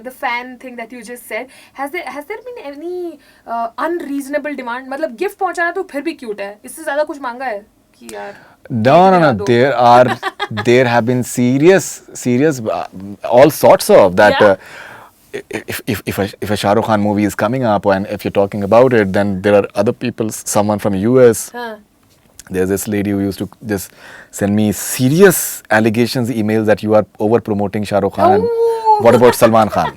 the fan thing that you just said, has there been any unreasonable demand? मतलब gift पहुंचाना तो फिर भी cute है, इससे ज़्यादा कुछ मांगा है कि यार? No. There have been serious, all sorts of that. Yeah. If a Shah Rukh Khan movie is coming up, and if you're talking about it, then there are other people, someone from US. There's this lady who used to just send me serious allegations, emails that you are over promoting Shah Rukh Khan. And what about Salman Khan?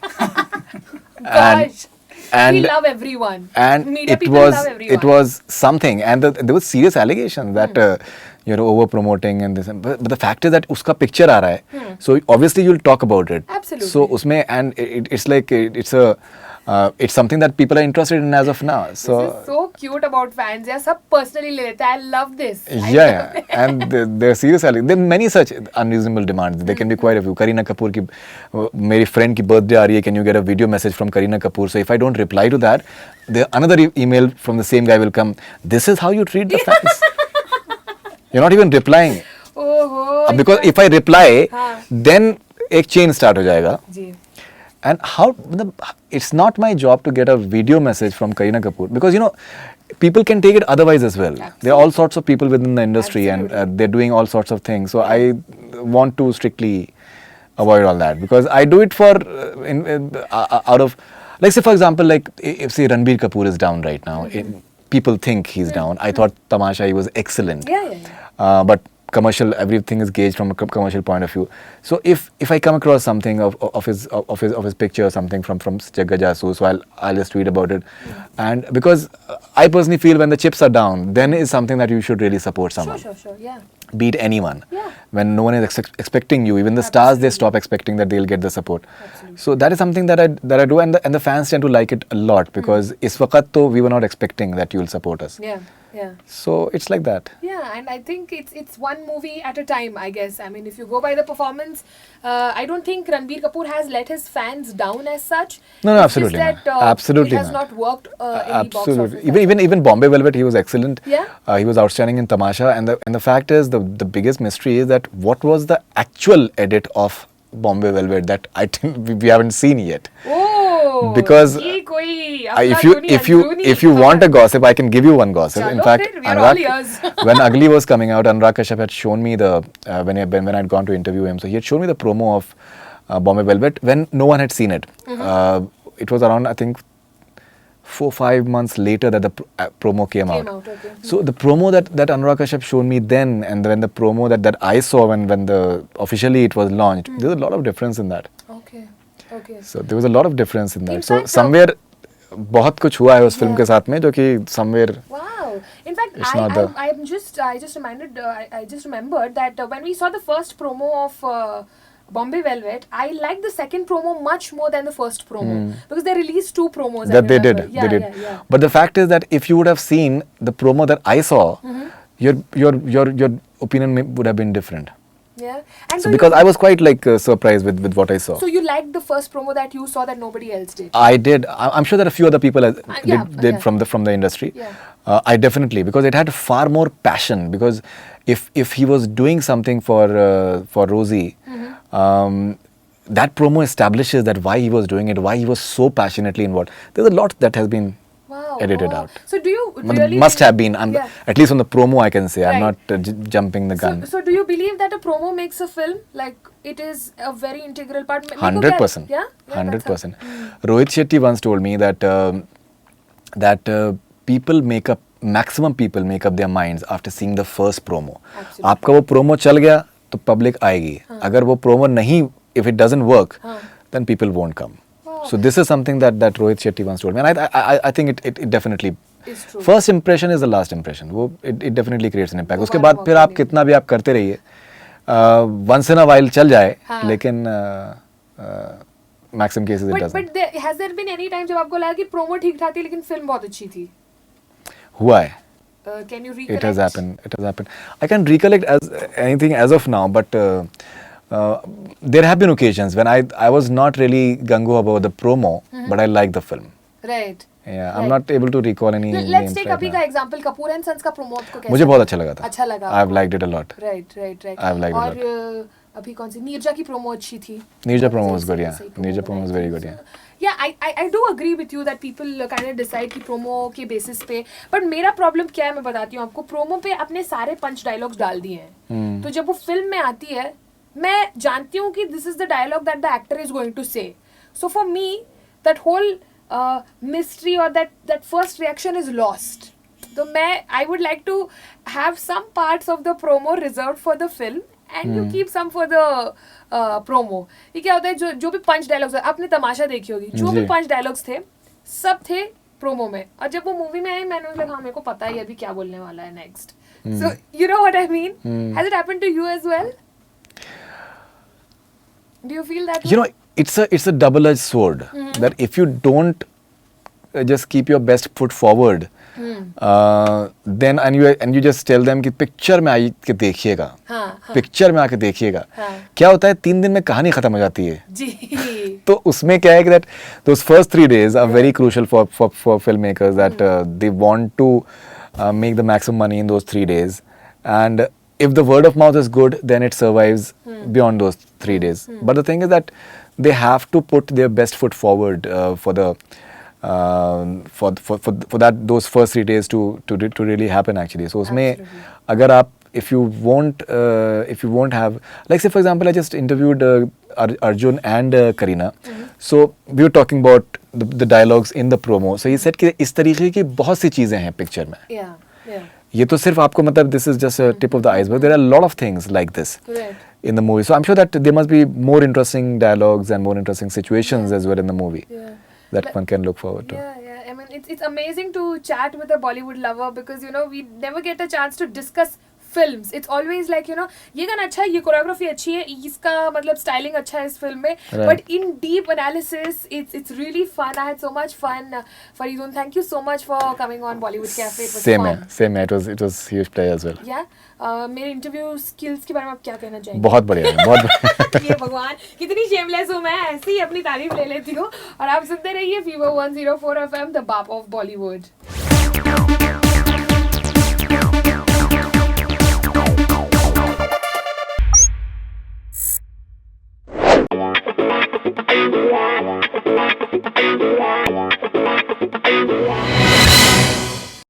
Gosh. We love everyone. And Media people love everyone. it was something, and there was serious allegations that you're over promoting and this. But the fact is that uska picture aa raha hai, so obviously you'll talk about it. Absolutely. So usme, and it's like it's something that people are interested in as of now. So this is so cute about fans. Yeah, सब personally ले लेते हैं. I love this. Yeah. And they're serious. There are many such unreasonable demands. There can be quite a few. Kareena Kapoor ki, मेरी friend की birthday आ रही है. Can you get a video message from Kareena Kapoor? So if I don't reply to that, another email from the same guy will come. This is how you treat the fans. You're not even replying. Because if I reply, then एक chain start हो जाएगा. जी. And how, it's not my job to get a video message from Kareena Kapoor, because people can take it otherwise as well. Absolutely. There are all sorts of people within the industry. Absolutely. And they're doing all sorts of things. So I want to strictly avoid all that, because I do it for out of, like say for example, like if say Ranbir Kapoor is down right now, people think he's down. I thought Tamasha, he was excellent. Yeah. But commercial, everything is gauged from a commercial point of view. So if I come across something of his picture or something from Jagga Jasoos, so I'll just tweet about it. And because I personally feel when the chips are down, then is something that you should really support someone. Sure. Yeah. Be it anyone. Yeah. When no one is expecting you, even the stars, they stop expecting that they'll get the support. Absolutely. So that is something that I do, and the fans tend to like it a lot, because is waqat to we were not expecting that you'll support us. Yeah. So it's like that. Yeah, and I think it's one movie at a time, I guess. I mean, if you go by the performance, I don't think Ranbir Kapoor has let his fans down as such. No, It's absolutely just not. that, Absolutely it has not worked in the box office. Even Bombay Velvet, he was excellent. Yeah. He was outstanding in Tamasha, and the fact is, the biggest mystery is that what was the actual edit of Bombay Velvet that I think we haven't seen yet. Oh, because ye koi if you want a gossip, I can give you one gossip. In fact, we are all ears. when Ugly was coming out, Anurag Kashyap had shown me when I'd gone to interview him, so he had shown me the promo of Bombay Velvet when no one had seen it. It was around, I think, 4-5 months later that the promo came out. Okay. So the promo that Anurag Kashyap showed me then, and then the promo that I saw when officially it was launched, there's a lot of difference in that. Okay. So there was a lot of difference in that. In So fact, somewhere बहुत कुछ हुआ है उस film के साथ में जो कि somewhere. Wow. In fact, It's not the- I just remembered that when we saw the first promo of Bombay Velvet, I liked the second promo much more than the first promo, because they released 2 promos. That they did. Yeah, They did. Yeah. But the fact is that if you would have seen the promo that I saw, your opinion would have been different. Yeah. And So because I was quite surprised with what I saw. So you liked the first promo that you saw that nobody else did? I did. I'm sure that a few other people did from the industry. Yeah. I definitely, because it had far more passion. Because if he was doing something for Rosie, that promo establishes that why he was doing it, why he was so passionately involved. There's a lot that has been edited out. So do you really must have been, at least on the promo I can say. Right. I'm not jumping the gun. So do you believe that a promo makes a film? Like it is a very integral part? 100%. Yeah? 100%. Rohit Shetty once told me that maximum people make up their minds after seeing the first promo. Absolutely. आपका वो promo चल गया तो public आएगी. अगर वो promo नहीं, if it doesn't work, then people won't come. So this is something that Rohit Shetty once told me, and I think it definitely. Is true. First impression is the last impression. वो it definitely creates an impact. उसके बाद फिर आप कितना भी आप करते रहिए, once in a while चल जाए, लेकिन maximum cases it doesn't. But has there been any time जब आपको लगा कि promo ठीक ठाक थी लेकिन film बहुत अच्छी थी? हुआ है. Can you recollect? It has happened. I can't recollect anything as of now, but there have been occasions when I was not really gung-ho about the promo, but I liked the film. Right. Yeah, I'm not able to recall any names Let's take right अभी now. का example, Kapoor and Sons का promo आपको कैसा मुझे बहुत अच्छा लगा था. अच्छा लगा. I've liked it a lot. Right. I've liked it a lot. और अभी कौन सी नीरजा की प्रोमो अच्छी थी. Neerja promo was good, सही- yeah. सही promo Neerja promo was बनाई very थी. good, yeah. So, yeah, I do agree with you that people kind of decide कि प्रोमो के बेसिस पे. बट मेरा प्रॉब्लम क्या है मैं बताती हूँ आपको. प्रोमो पे अपने सारे पंच डायलॉग्स डाल दिए हैं. तो जब वो फिल्म में आती है मैं जानती हूँ कि this is the dialogue that the actor is going to say. So for me that whole mystery or that first reaction is lost. तो मैं I would like to have some parts of the promo reserved for the film and you keep some for the promo. ये क्या होता है जो भी पंच dialogues आपने तमाशा देखी होगी जो भी जी। पंच डायलॉग्स थे सब थे प्रोमो में और जब वो मूवी में आई मैंने उसे कहा मेरे को पता है अभी क्या बोलने वाला है next. So you know what I mean. Has it happened to you as well? Do you feel that You way? know, it's a double-edged sword. That if you don't just keep your best foot forward, then and you just tell them कि picture में आई के देखिएगा, picture में आके देखिएगा. क्या होता है 3 दिन में कहानी खत्म हो जाती है. जी. तो उसमें क्या है कि that those first 3 days are very crucial for filmmakers that they want to make the maximum money in those 3 days, and if the word of mouth is good, then it survives beyond those 3 days. But the thing is that they have to put their best foot forward for that those first 3 days to really happen actually. So उसमें अगर आप if you won't have, like say for example I just interviewed Arjun and Kareena. So we were talking about the dialogues in the promo. So he said कि इस तरीके की बहुत सी चीजें हैं पिक्चर में. Yeah, yeah. ये तो सिर्फ आपको मतलब this is just a tip of the iceberg. There are a lot of things like this Correct. in the movie. So I'm sure that there must be more interesting dialogues and more interesting situations as well in the movie Yeah. that one can look forward to. Yeah, yeah. I mean, it's amazing to chat with a Bollywood lover because you know we never get a chance to discuss films. It's always like you know ये गाना अच्छा है, ये choreography अच्छी है, इसका मतलब styling अच्छा है इस फिल्म में. Right. But in deep analysis, it's really fun. I had so much fun. Faridun, thank you so much for coming on Bollywood Cafe. It was Same fun. है, same है. It was huge pleasure as well. Yeah. मेरे interview skills के बारे में आप क्या कहना चाहेंगे? बहुत बढ़िया है, बहुत ये भगवान कितनी शेमलेस हूँ मैं, ऐसे ही अपनी तारीफ ले लेती हूँ. और आप सुनते रहिए Fever 104 FM, द बाप ऑफ बॉलीवुड.